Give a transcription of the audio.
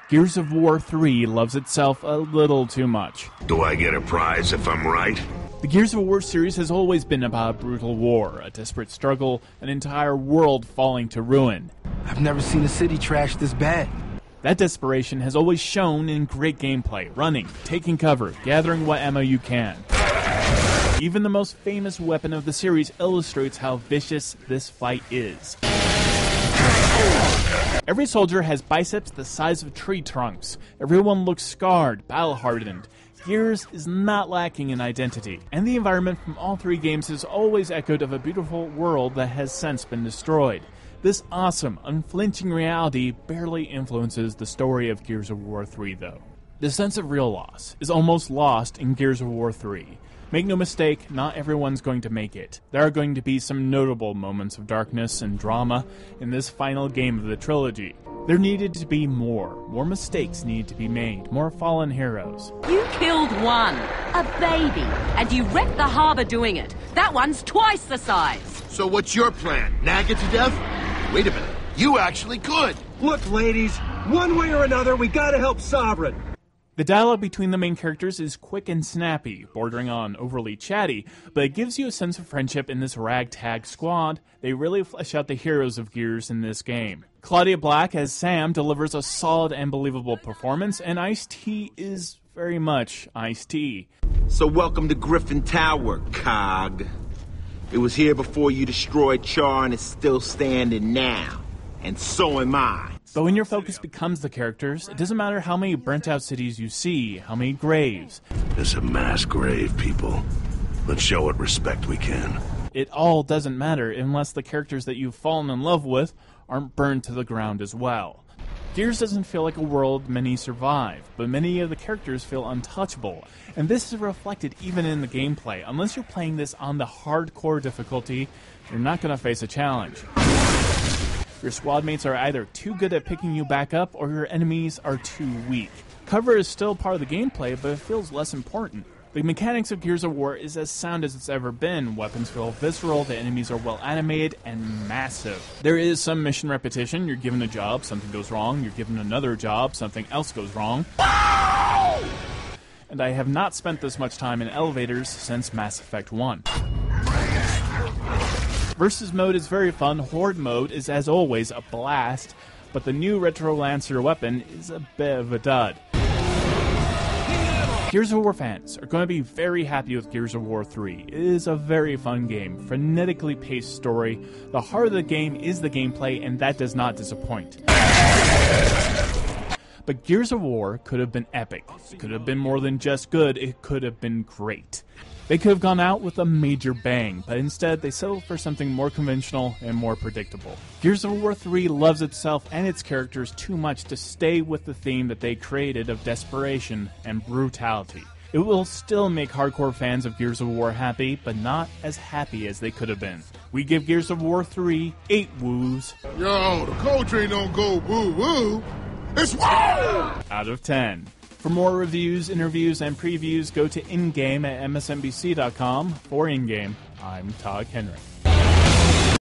Gears of War 3 loves itself a little too much. Do I get a prize if I'm right? The Gears of War series has always been about a brutal war, a desperate struggle, an entire world falling to ruin. I've never seen a city trashed this bad. That desperation has always shown in great gameplay, running, taking cover, gathering what ammo you can. Even the most famous weapon of the series illustrates how vicious this fight is. Every soldier has biceps the size of tree trunks. Everyone looks scarred, battle-hardened. Gears is not lacking in identity, and the environment from all three games has always echoed of a beautiful world that has since been destroyed. This awesome, unflinching reality barely influences the story of Gears of War 3, though. The sense of real loss is almost lost in Gears of War 3. Make no mistake, not everyone's going to make it. There are going to be some notable moments of darkness and drama in this final game of the trilogy. There needed to be more. More mistakes needed to be made. More fallen heroes. You killed one, a baby, and you wrecked the harbor doing it. That one's twice the size. So what's your plan? Nag it to death? Wait a minute. You actually could. Look, ladies, one way or another, we gotta help Sovereign. The dialogue between the main characters is quick and snappy, bordering on overly chatty, but it gives you a sense of friendship in this ragtag squad. They really flesh out the heroes of Gears in this game. Claudia Black as Sam delivers a solid and believable performance, and Ice-T is very much Ice-T. So welcome to Griffin Tower, Cog. It was here before you destroyed Char and it's still standing now. And so am I. But when your focus becomes the characters, it doesn't matter how many burnt-out cities you see, how many graves. It's a mass grave, people. Let's show what respect we can. It all doesn't matter unless the characters that you've fallen in love with aren't burned to the ground as well. Gears doesn't feel like a world many survive, but many of the characters feel untouchable, and this is reflected even in the gameplay. Unless you're playing this on the hardcore difficulty, you're not going to face a challenge. Your squad mates are either too good at picking you back up, or your enemies are too weak. Cover is still part of the gameplay, but it feels less important. The mechanics of Gears of War is as sound as it's ever been. Weapons feel visceral, the enemies are well animated, and massive. There is some mission repetition. You're given a job, something goes wrong. You're given another job, something else goes wrong. And I have not spent this much time in elevators since Mass Effect 1. Versus mode is very fun. Horde mode is, as always, a blast, but the new Retro Lancer weapon is a bit of a dud. Gears of War fans are going to be very happy with Gears of War 3. It is a very fun game, frenetically paced story. The heart of the game is the gameplay, and that does not disappoint. But Gears of War could have been epic. It could have been more than just good, it could have been great. They could have gone out with a major bang, but instead they settled for something more conventional and more predictable. Gears of War 3 loves itself and its characters too much to stay with the theme that they created of desperation and brutality. It will still make hardcore fans of Gears of War happy, but not as happy as they could have been. We give Gears of War 3 8 woos. Yo, the cold train don't go woo-woo. It's woo! Out of 10. For more reviews, interviews, and previews, go to InGame at msnbc.com. For InGame, I'm Todd Henry.